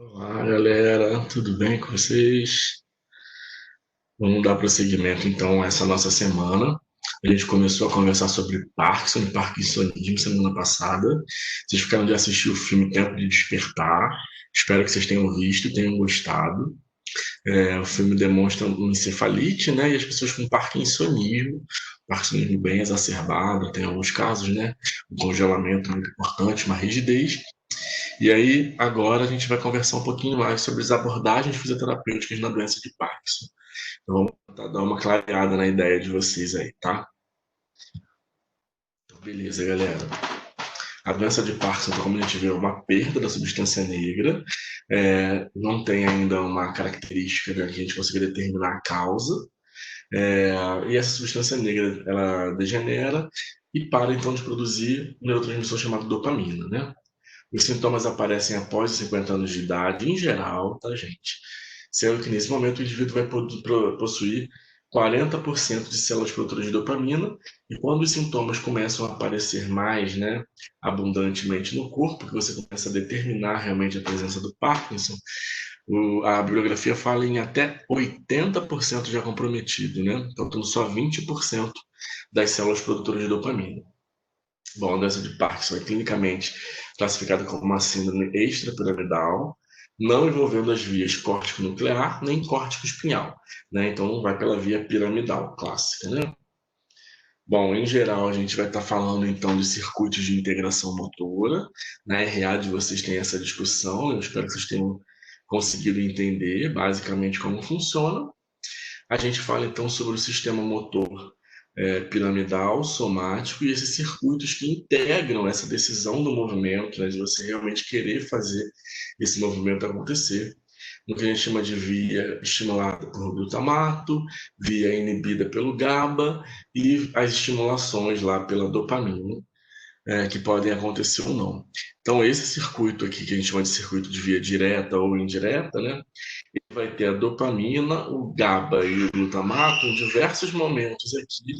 Olá, galera, tudo bem com vocês? Vamos dar prosseguimento então a essa nossa semana. A gente começou a conversar sobre Parkinson e Parkinsonismo semana passada. Vocês ficaram de assistir o filme Tempo de Despertar. Espero que vocês tenham visto e tenham gostado. O filme demonstra uma encefalite, né? E as pessoas com Parkinsonismo bem exacerbado, tem alguns casos, né? Um congelamento muito importante, uma rigidez. E aí, agora a gente vai conversar um pouquinho mais sobre as abordagens fisioterapêuticas na doença de Parkinson. Então, vamos tentar dar uma clareada na ideia de vocês aí, tá? Então, beleza, galera. A doença de Parkinson, como a gente vê, é uma perda da substância negra. Não tem ainda uma característica, né, que a gente consiga determinar a causa. É, e essa substância negra, ela degenera e para, então, de produzir um neurotransmissor chamado dopamina, né? Os sintomas aparecem após os 50 anos de idade, em geral, tá, gente? Sendo que nesse momento o indivíduo vai possuir 40% de células produtoras de dopamina, e quando os sintomas começam a aparecer mais, né, abundantemente no corpo, que você começa a determinar realmente a presença do Parkinson, a bibliografia fala em até 80% já comprometido, né? Então, temos só 20% das células produtoras de dopamina. Bom, a doença de Parkinson é clinicamente classificada como uma síndrome extrapiramidal, não envolvendo as vias córtico-nuclear nem córtico-espinhal, né? Então não vai pela via piramidal clássica, né? Bom, em geral a gente vai estar falando então de circuitos de integração motora. Na RA de vocês tem essa discussão, eu espero que vocês tenham conseguido entender basicamente como funciona. A gente fala então sobre o sistema motor piramidal, somático e esses circuitos que integram essa decisão do movimento, né, de você realmente querer fazer esse movimento acontecer, no que a gente chama de via estimulada por glutamato, via inibida pelo GABA e as estimulações lá pela dopamina, que podem acontecer ou não. Então, esse circuito aqui, que a gente chama de circuito de via direta ou indireta, né, vai ter a dopamina, o GABA e o glutamato em diversos momentos aqui,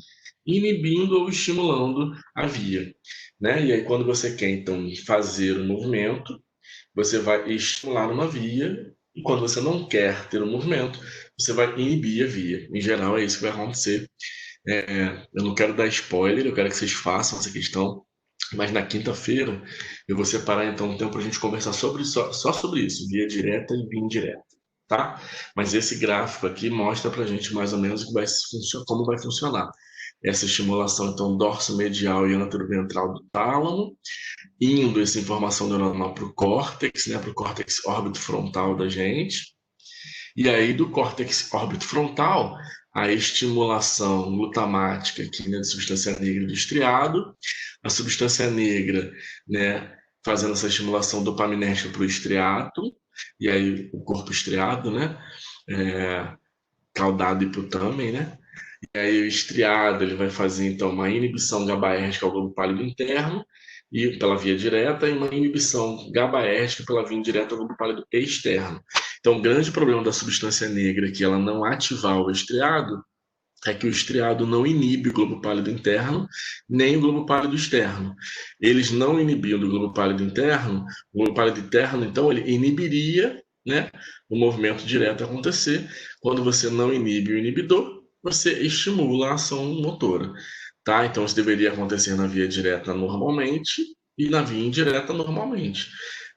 inibindo ou estimulando a via, né? E aí quando você quer então fazer o movimento, você vai estimular uma via, e quando você não quer ter o movimento, você vai inibir a via. Em geral é isso que vai acontecer. Eu não quero dar spoiler, eu quero que vocês façam essa questão. Mas na quinta-feira eu vou separar então um tempo para a gente conversar só sobre isso, via direta e via indireta, tá? Mas esse gráfico aqui mostra para a gente mais ou menos como vai funcionar essa estimulação então dorso-medial e anteroventral do tálamo, indo essa informação neuronal para o córtex, né, para o córtex órbito frontal da gente, e aí do córtex órbito frontal a estimulação glutamática aqui, né, de substância negra do estriado, a substância negra, né, fazendo essa estimulação dopaminérgica para o estriato, e aí o corpo estriado, né, é, caudado hipotâmen, né, e aí o estriado ele vai fazer então uma inibição GABAérgica ao globo pálido interno e pela via direta e uma inibição GABAérgica pela via indireta ao globo pálido externo. Então, o grande problema da substância negra é que ela não ativar o estriado é que o estriado não inibe o globo pálido interno, nem o globo pálido externo. Eles não inibindo o globo pálido interno, o globo pálido interno, então, ele inibiria, né, o movimento direto acontecer. Quando você não inibe o inibidor, você estimula a ação motora, tá? Então, isso deveria acontecer na via direta normalmente e na via indireta normalmente.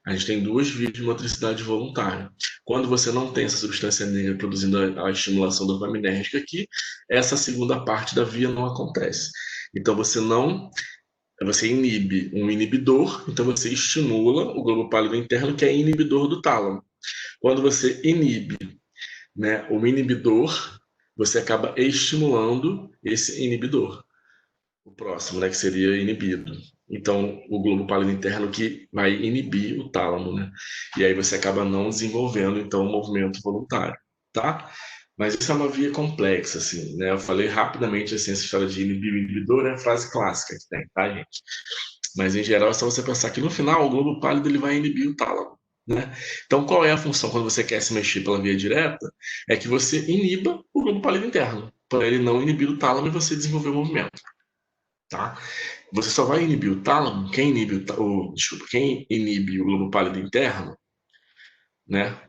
A gente tem duas vias de motricidade voluntária. Quando você não tem essa substância negra produzindo a estimulação dopaminérgica aqui, essa segunda parte da via não acontece. Então você inibe um inibidor, então você estimula o globo pálido interno, que é inibidor do tálamo. Quando você inibe, né, o inibidor, você acaba estimulando esse inibidor, o próximo, né, que seria inibido. Então, o globo pálido interno que vai inibir o tálamo, né? E aí você acaba não desenvolvendo, então, o movimento voluntário, tá? Mas isso é uma via complexa, assim, né? Eu falei rapidamente, assim, essa história de inibir o inibidor é a frase clássica que tem, tá, gente? Mas, em geral, é só você pensar que no final o globo pálido ele vai inibir o tálamo, né? Então, qual é a função quando você quer se mexer pela via direta? É que você iniba o globo pálido interno, para ele não inibir o tálamo e você desenvolver o movimento, tá? Você só vai inibir o tálamo, quem inibe desculpa, quem inibe o globo pálido interno né?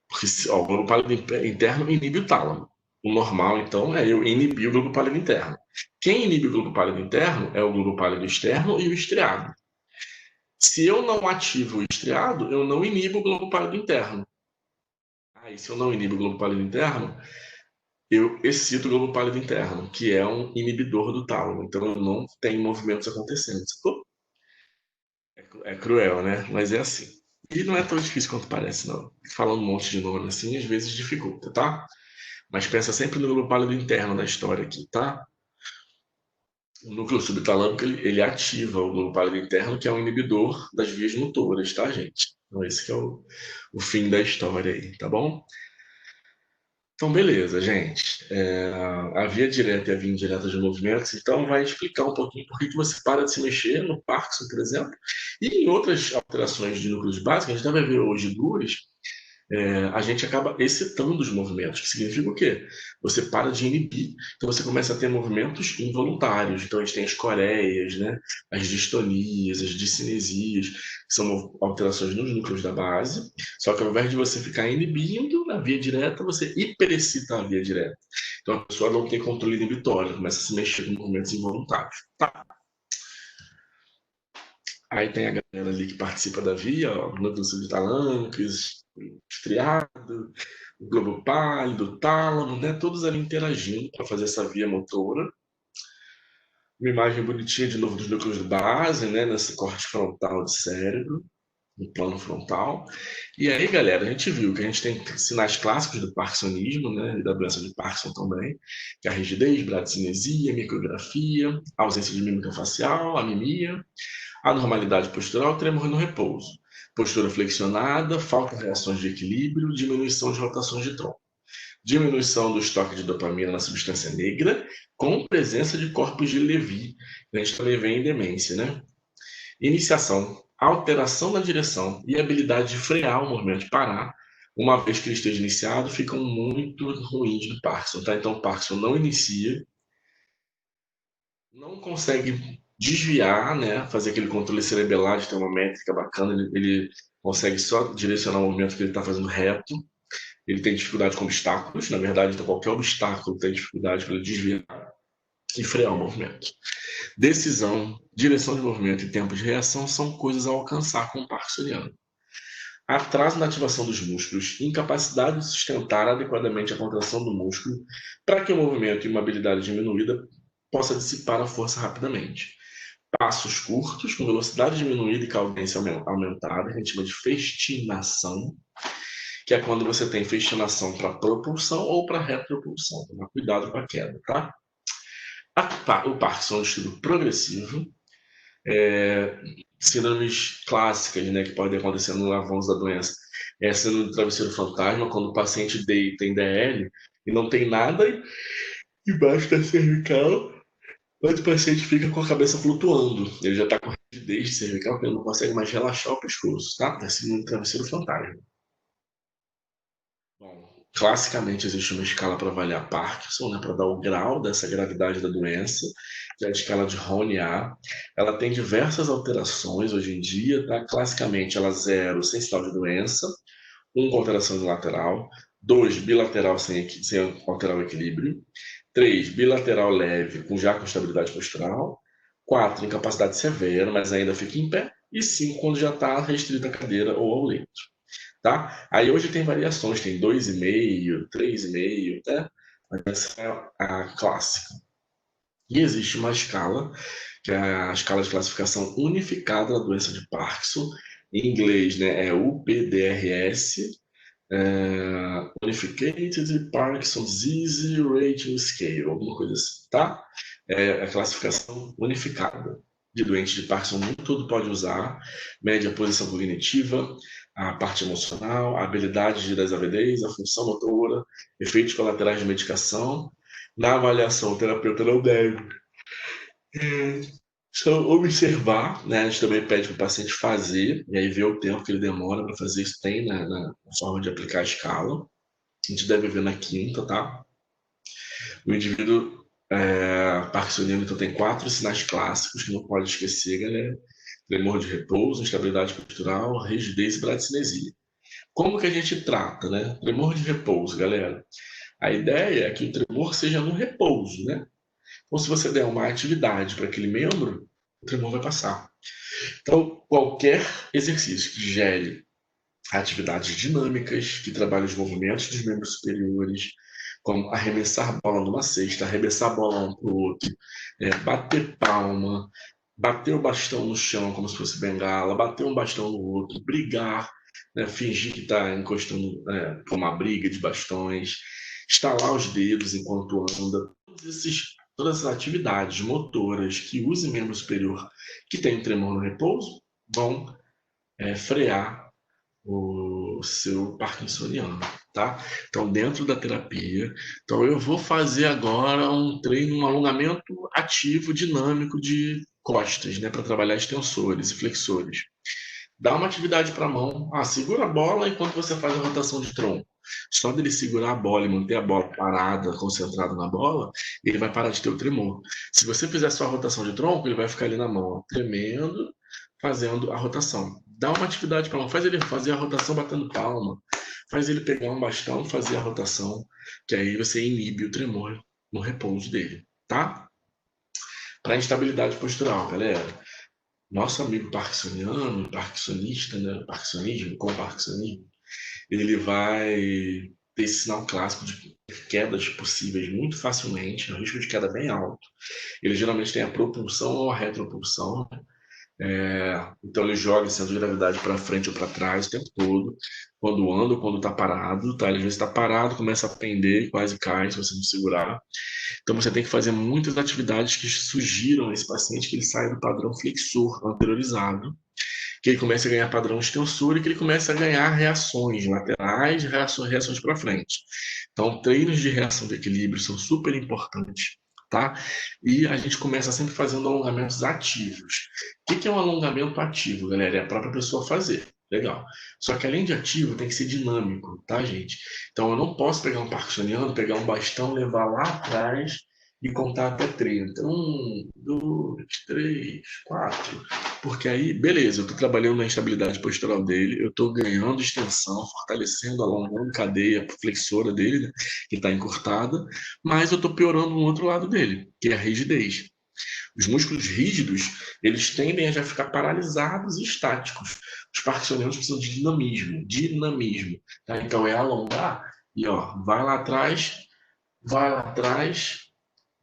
Porque ó, o globo pálido interno inibe o tálamo. O normal, então, é eu inibir o globo pálido interno. Quem inibe o globo pálido interno é o globo pálido externo e o estriado. Se eu não ativo o estriado, eu não inibo o globo pálido interno. Aí, se eu não inibo o globo pálido interno, eu excito o globo pálido interno, que é um inibidor do tálamo. Então, eu não tenho movimentos acontecendo. É cruel, né? Mas é assim. E não é tão difícil quanto parece, não. Falando um monte de nome assim, às vezes dificulta, tá? Mas pensa sempre no globo pálido interno da história aqui, tá? O núcleo subtalâmico, ele ativa o globo pálido interno, que é um inibidor das vias motoras, tá, gente? Então esse que é o fim da história aí, tá bom? Então, beleza, gente. A via direta e a via indireta de movimentos, então, vai explicar um pouquinho por que você para de se mexer no Parkinson, por exemplo, e em outras alterações de núcleos básicos, a gente vai ver hoje duas, a gente acaba excitando os movimentos, que significa o quê? Você para de inibir, então você começa a ter movimentos involuntários. Então a gente tem as coreias, né? As distonias, as discinesias, que são alterações nos núcleos da base, só que ao invés de você ficar inibindo na via direta, você hiperexcita a via direta. Então a pessoa não tem controle inibitório, começa a se mexer com movimentos involuntários. Tá. Aí tem a galera ali que participa da via, ó, núcleo subtalâmico, estriado, o globo pálido, o tálamo, né? Todos ali interagindo para fazer essa via motora. Uma imagem bonitinha de novo dos núcleos de base, né? Nesse corte frontal do cérebro, no plano frontal. E aí, galera, a gente viu que a gente tem sinais clássicos do parkinsonismo, né? E da doença de Parkinson também, que é a rigidez, bradicinesia, micrografia, ausência de mímica facial, amimia, anormalidade postural, tremor no repouso, postura flexionada, falta de reações de equilíbrio, diminuição de rotações de tronco, diminuição do estoque de dopamina na substância negra, com presença de corpos de Levy, que a gente também vê em demência, né? Iniciação, alteração na direção e habilidade de frear o movimento de parar, uma vez que ele esteja iniciado, ficam muito ruins do Parkinson, tá? Então o Parkinson não inicia, não consegue desviar, né, fazer aquele controle cerebelar de ter uma métrica bacana, ele consegue só direcionar o movimento que ele está fazendo reto, ele tem dificuldade com obstáculos, na verdade, então qualquer obstáculo tem dificuldade para ele desviar e frear o movimento. Decisão, direção de movimento e tempo de reação são coisas a alcançar com o parkinsoniano. Atraso na ativação dos músculos, incapacidade de sustentar adequadamente a contração do músculo para que o movimento e uma habilidade diminuída possa dissipar a força rapidamente. Passos curtos, com velocidade diminuída e cadência aumentada, que a gente chama de festinação, que é quando você tem festinação para propulsão ou para retropulsão. Tomar cuidado com a queda, tá? O Parkinson é um estudo progressivo, síndromes clássicas, né, que podem acontecer no avanço da doença. É a síndrome do travesseiro fantasma, quando o paciente deita em DL e não tem nada embaixo da cervical, mas o paciente fica com a cabeça flutuando. Ele já está com rigidez cervical, porque ele não consegue mais relaxar o pescoço, tá? É síndrome do travesseiro fantasma. Bom, classicamente existe uma escala para avaliar Parkinson, né, para dar o grau dessa gravidade da doença, que é a escala de Hoehn-A. Ela tem diversas alterações hoje em dia, tá? Classicamente ela 0 sem sinal de doença, 1 com alteração unilateral, 2 bilateral sem alterar o equilíbrio, 3 bilateral leve com estabilidade postural, 4 incapacidade severa, mas ainda fica em pé, e 5 quando já está restrita à cadeira ou ao leito. Tá? Aí hoje tem variações, tem 2,5, 3,5, né? Mas essa é a clássica. E existe uma escala, que é a escala de classificação unificada da doença de Parkinson, em inglês, né, é UPDRS, Unified Parkinson Disease Rating Scale, alguma coisa assim, tá? É a classificação unificada de doentes de Parkinson, nem tudo pode usar, mede a posição cognitiva, a parte emocional, a habilidade de desavidez, a função motora, efeitos colaterais de medicação. Na avaliação, o terapeuta não deve só observar, né? A gente também pede para o paciente fazer, e aí ver o tempo que ele demora para fazer isso, tem na forma de aplicar a escala. A gente deve ver na quinta, tá? O indivíduo parkinsoniano, então, tem 4 sinais clássicos que não pode esquecer, galera. Tremor de repouso, instabilidade postural, rigidez e bradicinesia. Como que a gente trata, né? Tremor de repouso, galera. A ideia é que o tremor seja no repouso, né? Ou se você der uma atividade para aquele membro, o tremor vai passar. Então, qualquer exercício que gere atividades dinâmicas, que trabalhem os movimentos dos membros superiores, como arremessar bola numa cesta, arremessar bola um para o outro, bater palma, bater o bastão no chão como se fosse bengala, bater um bastão no outro, brigar, né, fingir que está encostando com uma briga de bastões, estalar os dedos enquanto anda, todas essas atividades motoras que usem membro superior que tem um tremor no repouso vão frear o seu parkinsoniano, tá? Então, dentro da terapia, então eu vou fazer agora um treino, um alongamento ativo, dinâmico de costas, né, para trabalhar extensores e flexores. Dá uma atividade para a mão, segura a bola enquanto você faz a rotação de tronco. Só dele segurar a bola e manter a bola parada, concentrado na bola, ele vai parar de ter o tremor. Se você fizer só a rotação de tronco, ele vai ficar ali na mão, tremendo, fazendo a rotação. Dá uma atividade para a mão, faz ele fazer a rotação batendo palma, faz ele pegar um bastão, fazer a rotação, que aí você inibe o tremor no repouso dele, tá? Para instabilidade postural, galera. Nosso amigo parkinsoniano, parkinsonista, né? Parkinsonismo, com parkinsonismo, ele vai ter esse sinal clássico de quedas possíveis muito facilmente, um risco de queda bem alto. Ele geralmente tem a propulsão ou a retropulsão, né? Então ele joga o centro de gravidade para frente ou para trás o tempo todo, quando anda ou quando está parado, tá? Ele às vezes está parado, começa a pender e quase cai se você não segurar. Então você tem que fazer muitas atividades que sugiram a esse paciente que ele saia do padrão flexor anteriorizado, que ele comece a ganhar padrão extensor e que ele comece a ganhar reações laterais, reações para frente. Então, treinos de reação de equilíbrio são super importantes, tá? E a gente começa sempre fazendo alongamentos ativos. O que é um alongamento ativo, galera? É a própria pessoa fazer. Legal. Só que além de ativo, tem que ser dinâmico, tá, gente? Então eu não posso pegar um parkinsoniano, pegar um bastão, levar lá atrás e contar até 30. 1, 2, 3, 4. Porque aí, beleza, eu estou trabalhando na instabilidade postural dele, eu estou ganhando extensão, fortalecendo, alongando cadeia flexora dele, né, que está encurtada, mas eu estou piorando no outro lado dele, que é a rigidez. Os músculos rígidos, eles tendem a já ficar paralisados e estáticos. Os parkinsonianos precisam de dinamismo. Tá? Então é alongar e vai lá atrás, vai lá atrás,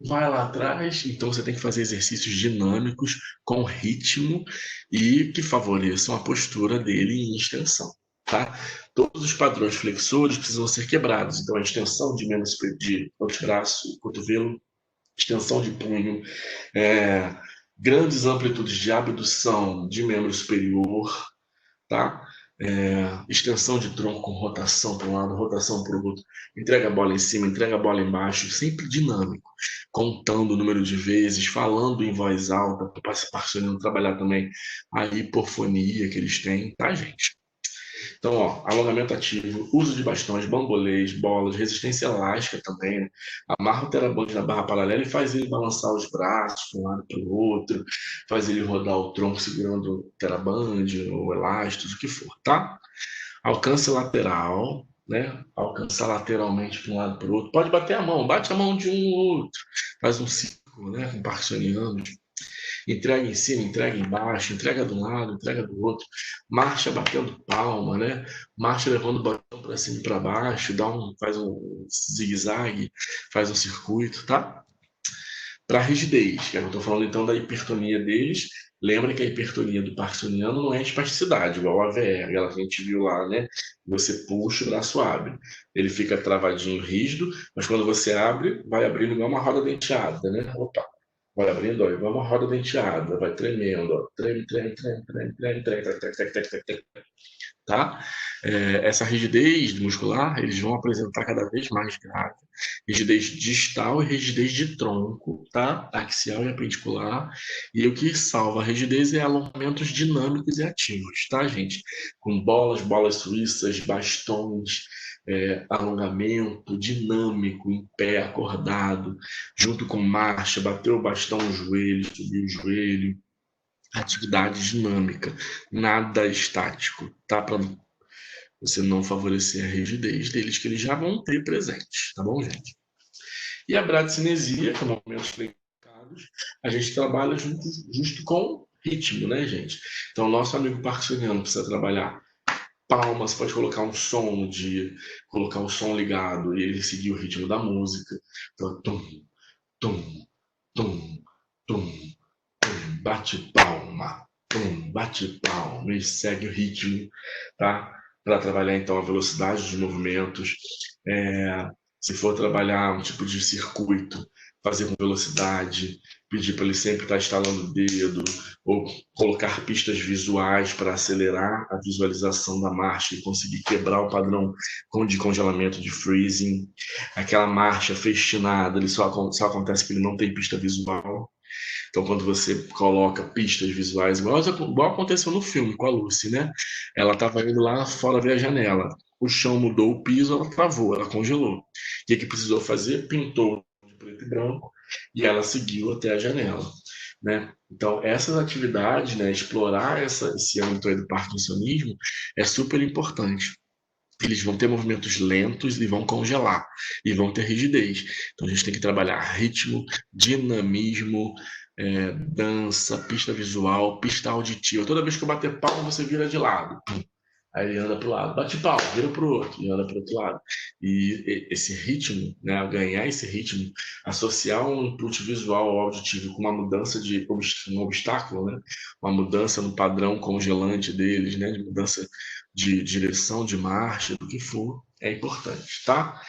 vai lá atrás. Então você tem que fazer exercícios dinâmicos com ritmo e que favoreçam a postura dele em extensão. Tá? Todos os padrões flexores precisam ser quebrados. Então a extensão de membros de antebraço, cotovelo, extensão de punho, grandes amplitudes de abdução de membro superior, tá? Extensão de tronco com rotação para um lado, rotação para o outro, entrega a bola em cima, entrega a bola embaixo, sempre dinâmico, contando o número de vezes, falando em voz alta, para o parceiro trabalhar também a hipofonia que eles têm, tá, gente? Então, alongamento ativo, uso de bastões, bambolês, bolas, resistência elástica também, né? Amarra o teraband na barra paralela e faz ele balançar os braços de um lado para o outro, faz ele rodar o tronco segurando o teraband ou elásticos, o que for, tá? Alcance lateral, né? Alcançar lateralmente de um lado para o outro. Pode bater a mão, bate a mão de um ou outro, faz um círculo, né? Com parkinsonianos. Entrega em cima, entrega embaixo, entrega de um lado, entrega do outro, marcha batendo palma, né? Marcha levando o bastão para cima e para baixo, faz um zigue-zague, faz um circuito, tá? Para rigidez, que eu estou falando então da hipertonia deles. Lembra que a hipertonia do parkinsoniano não é espasticidade, igual a AVE, aquela que a gente viu lá, né? Você puxa, o braço abre. Ele fica travadinho, rígido, mas quando você abre, vai abrindo igual uma roda denteada, né? Opa, vai abrindo, ó, igual uma roda denteada, vai tremendo, ó. Treme, treme, treme, treme, treme, treme, treme, treme, treme, treme, treme, treme, tá? Essa rigidez muscular, eles vão apresentar cada vez mais grave. Rigidez distal e rigidez de tronco, tá? Axial e apendicular. E o que salva a rigidez é alongamentos dinâmicos e ativos, tá, gente? Com bolas suíças, bastões, alongamento dinâmico, em pé, acordado, junto com marcha, bater o bastão no joelho, subir o joelho, atividade dinâmica, nada estático, tá? Para você não favorecer a rigidez deles, que eles já vão ter presentes, tá bom, gente? E a bradicinesia, que é movimentos flexicados, a gente trabalha justo com ritmo, né, gente? Então, nosso amigo parkinsoniano precisa trabalhar palmas, pode colocar um som no dia, colocar o som ligado e ele seguir o ritmo da música. Então, tum, tum, tum, tum, tum, bate palma, tum, bate palma, e segue o ritmo, tá? Para trabalhar então a velocidade dos movimentos. Se for trabalhar um tipo de circuito, fazer com velocidade, pedir para ele sempre estar instalando o dedo, ou colocar pistas visuais para acelerar a visualização da marcha e conseguir quebrar o padrão de congelamento de freezing. Aquela marcha festinada, ele só acontece que ele não tem pista visual. Então, quando você coloca pistas visuais, igual aconteceu no filme com a Lucy, né? Ela estava indo lá fora ver a janela. O chão mudou o piso, ela travou, ela congelou. O que precisou fazer? Pintou de preto e branco e ela seguiu até a janela. Né? Então, essas atividades, né, explorar esse âmbito aí do parkinsonismo é super importante. Eles vão ter movimentos lentos e vão congelar, e vão ter rigidez. Então, a gente tem que trabalhar ritmo, dinamismo, dança, pista visual, pista auditiva. Toda vez que eu bater palma, você vira de lado. Aí ele anda para o lado, bate palma, vira para o outro, e anda para o outro lado. E esse ritmo, né, ganhar esse ritmo, associar um input visual ao auditivo com uma mudança de um obstáculo, né, uma mudança no padrão congelante deles, né, de mudança de direção de marcha, do que for, é importante, tá?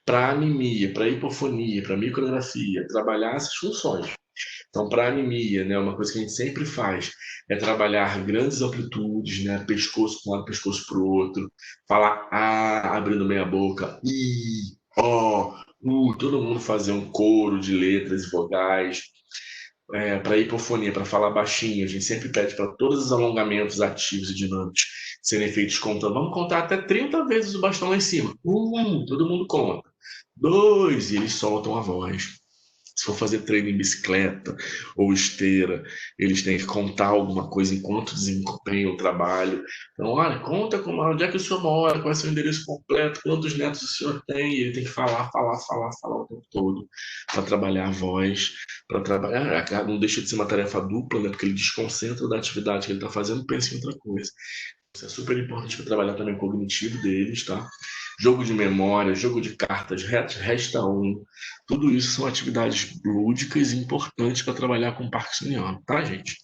Para anemia, para hipofonia, para micrografia, trabalhar essas funções. Então, para anemia, né, uma coisa que a gente sempre faz é trabalhar grandes amplitudes, né, pescoço para um lado, pescoço para o outro, falar abrindo meia boca, i, ó, todo mundo fazer um coro de letras e vogais. Para hipofonia, para falar baixinho, a gente sempre pede para todos os alongamentos ativos e dinâmicos serem feitos contando. Vamos contar até 30 vezes o bastão lá em cima. Todo mundo conta. 2, e eles soltam a voz. Se for fazer treino em bicicleta ou esteira, eles têm que contar alguma coisa enquanto desempenham o trabalho. Então, olha, conta onde é que o senhor mora, qual é o seu endereço completo, quantos netos o senhor tem, e ele tem que falar o tempo todo para trabalhar a voz, para trabalhar. Não deixa de ser uma tarefa dupla, né? Porque ele desconcentra da atividade que ele está fazendo e pensa em outra coisa. Isso é super importante para trabalhar também o cognitivo deles, tá? Jogo de memória, jogo de cartas, resta um. Tudo isso são atividades lúdicas e importantes para trabalhar com o parkinsoniano, tá, gente?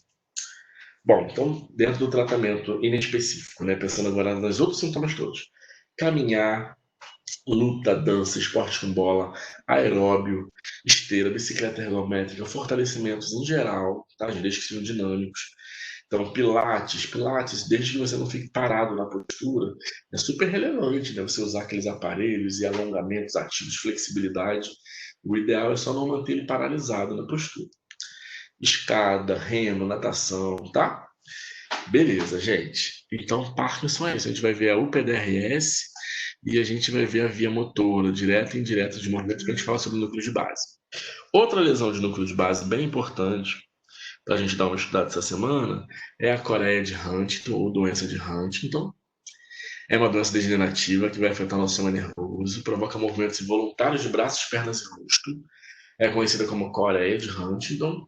Bom, então, dentro do tratamento inespecífico, né, pensando agora nos outros sintomas todos. Caminhar, luta, dança, esporte com bola, aeróbio, esteira, bicicleta ergométrica, fortalecimentos em geral, tá, gente? Desde que sejam dinâmicos. Então, pilates, desde que você não fique parado na postura, é super relevante, né? Você usar aqueles aparelhos e alongamentos ativos, flexibilidade. O ideal é só não manter ele paralisado na postura. Escada, remo, natação, tá? Beleza, gente. Então, Parkinson é isso. A gente vai ver a UPDRS e a gente vai ver a via motora, direta e indireta de movimento, que a gente fala sobre o núcleo de base. Outra lesão de núcleo de base bem importante para a gente dar uma estudada essa semana é a coreia de Huntington ou doença de Huntington. É uma doença degenerativa que vai afetar o nosso sistema nervoso, provoca movimentos involuntários de braços, pernas e rosto. É conhecida como coreia de Huntington,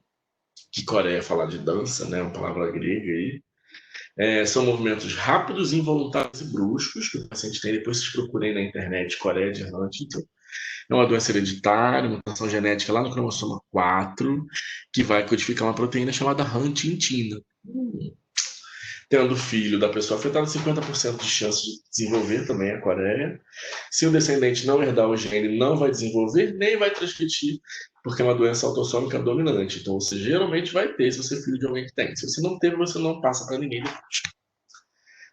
que coreia é falar de dança, né? Uma palavra grega aí. São movimentos rápidos, involuntários e bruscos que o paciente tem. Depois vocês procurem na internet coreia de Huntington. É uma doença hereditária, mutação genética lá no cromossomo 4, que vai codificar uma proteína chamada huntingtina. Tendo filho da pessoa afetada, 50% de chance de desenvolver também a coreia. Se o descendente não herdar o gene, não vai desenvolver, nem vai transmitir, porque é uma doença autossômica dominante. Então, você geralmente vai ter se você é filho de alguém que tem. Se você não teve, você não passa para ninguém depois.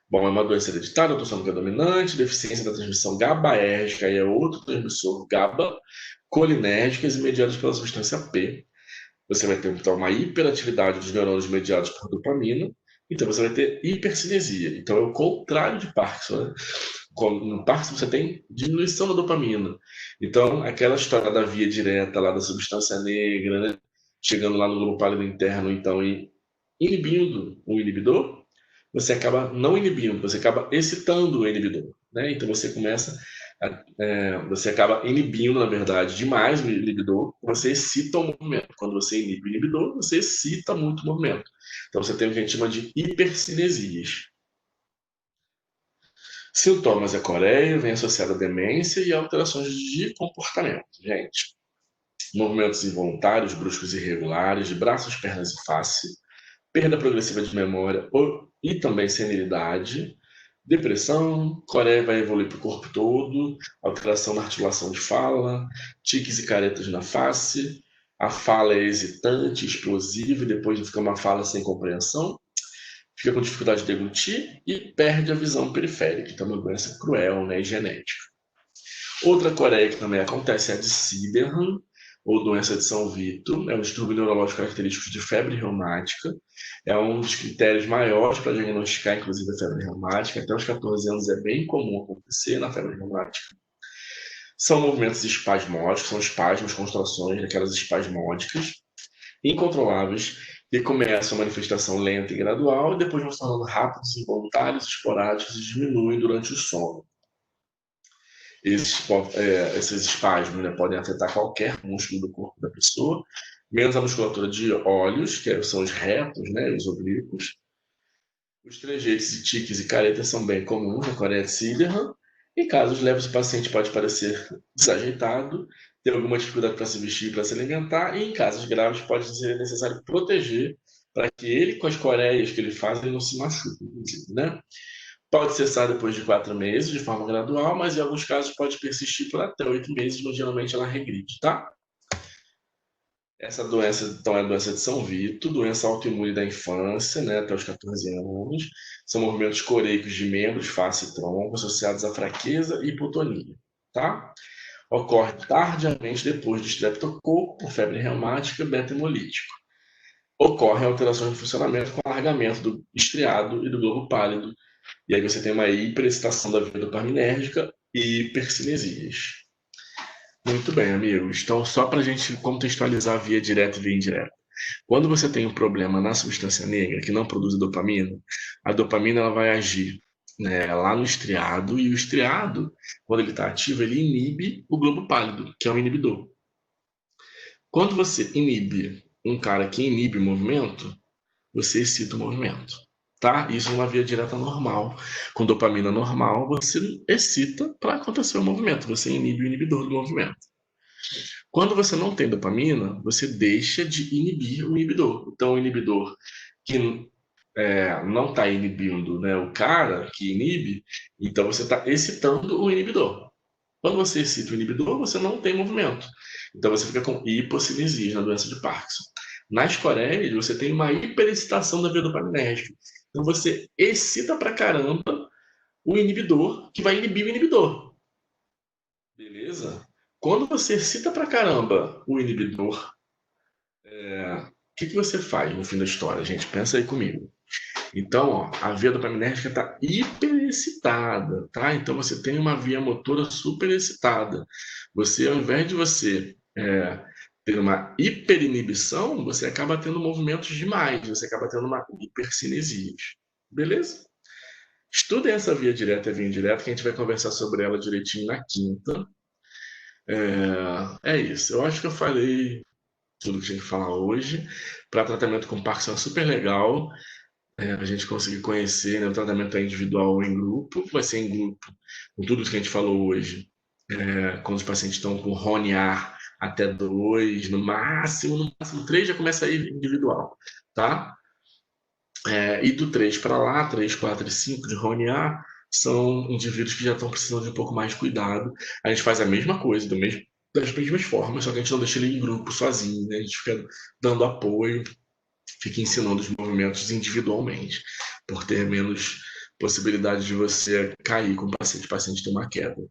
Bom, é uma doença hereditária, autossômica dominante, deficiência da transmissão GABAérgica, aí é outro transmissor GABA, colinérgicas e mediadas pela substância P. Você vai ter, então, uma hiperatividade dos neurônios mediados por dopamina, então você vai ter hipercinesia. Então, é o contrário de Parkinson, né? No Parkinson você tem diminuição da dopamina. Então, aquela história da via direta lá da substância negra, né? Chegando lá no globo pálido interno, então, e inibindo o inibidor, você acaba não inibindo, você acaba excitando o inibidor. né? Então você começa, você acaba inibindo, na verdade, demais o inibidor, você excita o movimento. Quando você inibe o inibidor, você excita muito o movimento. Então você tem o que a gente chama de hipercinesias. Sintomas: a coreia vem associada a demência e alterações de comportamento. Gente, movimentos involuntários, bruscos e irregulares de braços, pernas e face, perda progressiva de memória e também senilidade, depressão, coreia vai evoluir para o corpo todo, alteração na articulação de fala, tiques e caretas na face, a fala é hesitante, explosiva e depois fica uma fala sem compreensão, fica com dificuldade de deglutir e perde a visão periférica, então é uma doença cruel, né, e genética. Outra coreia que também acontece é a de Sydenham, ou doença de São Vito, é um distúrbio neurológico característico de febre reumática, é um dos critérios maiores para diagnosticar, inclusive, a febre reumática. Até os 14 anos é bem comum acontecer na febre reumática. São movimentos espasmódicos, são espasmos, contrações daquelas espasmódicas, incontroláveis, que começam a manifestação lenta e gradual, e depois vão se tornando rápidos, involuntários, esporádicos e diminuem durante o sono. Esses espasmos, né, podem afetar qualquer músculo do corpo da pessoa, menos a musculatura de olhos, que são os retos, né, os oblíquos. Os trejeitos e tiques e caretas são bem comuns na coreia de Sydenham. Em casos leves, o paciente pode parecer desajeitado, ter alguma dificuldade para se vestir e para se alimentar, e em casos graves pode ser necessário proteger para que ele, com as coreias que ele faz, ele não se machuque, inclusive, né? Pode cessar depois de 4 meses, de forma gradual, mas em alguns casos pode persistir por até 8 meses, mas geralmente ela regride, tá? Essa doença, então, é a doença de São Vito, doença autoimune da infância, né, até os 14 anos. São movimentos coreicos de membros, face e tronco, associados à fraqueza e hipotonia, tá? Ocorre tardiamente depois de estreptococo, febre reumática, beta-hemolítico. Ocorrem alterações no funcionamento com alargamento do estriado e do globo pálido. E aí você tem uma hiperexcitação da via dopaminérgica e hipercinesias. Muito bem, amigos. Então, só para a gente contextualizar a via direta e via indireta. Quando você tem um problema na substância negra que não produz dopamina, a dopamina ela vai agir, né, lá no estriado, e o estriado, quando ele está ativo, ele inibe o globo pálido, que é um inibidor. Quando você inibe um cara que inibe o movimento, você excita o movimento, tá? Isso é uma via direta normal. Com dopamina normal, você excita para acontecer o movimento, você inibe o inibidor do movimento. Quando você não tem dopamina, você deixa de inibir o inibidor. Então, o inibidor que não está inibindo, né, o cara que inibe, então você está excitando o inibidor. Quando você excita o inibidor, você não tem movimento. Então você fica com hipocinesia na doença de Parkinson. Nas Coreias, você tem uma hiperexcitação da via dopaminérgica. Então você excita pra caramba o inibidor, que vai inibir o inibidor. Beleza? Quando você excita pra caramba o inibidor, o que você faz no fim da história, gente? Pensa aí comigo. Então, ó, a via dopaminérgica está hiperexcitada, tá? Então você tem uma via motora superexcitada. Você, ao invés de você ter uma hiperinibição, você acaba tendo movimentos demais, você acaba tendo uma hipercinesia. Beleza? Estudem essa via direta e a via indireta, que a gente vai conversar sobre ela direitinho na quinta. É isso. Eu acho que eu falei tudo que tinha que falar hoje. Para tratamento com Parkinson é super legal. A gente conseguir conhecer, né, o tratamento é individual ou em grupo, vai ser em grupo, com tudo isso que a gente falou hoje. Quando os pacientes estão com RONA até 2, no máximo 3 já começa a ir individual, tá? E do 3 para lá, 3, 4 e 5 de RONA são indivíduos que já estão precisando de um pouco mais de cuidado. A gente faz a mesma coisa, das mesmas formas, só que a gente não deixa ele em grupo sozinho, né? A gente fica dando apoio, fica ensinando os movimentos individualmente, por ter menos possibilidade de você cair com o paciente ter uma queda.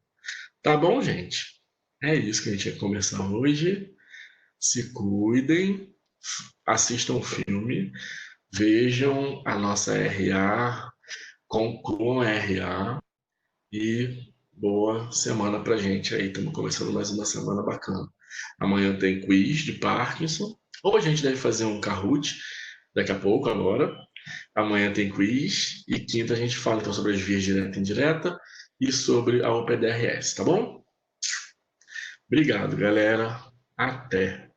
Tá bom, gente? É isso que a gente ia conversar hoje. Se cuidem, assistam o filme, vejam a nossa RA, concluam a RA e boa semana pra gente aí. Estamos começando mais uma semana bacana. Amanhã tem quiz de Parkinson, ou a gente deve fazer um Kahoot daqui a pouco, agora. Amanhã tem quiz e quinta a gente fala então sobre as vias direta e indireta e sobre a OPDRS, tá bom? Obrigado, galera. Até.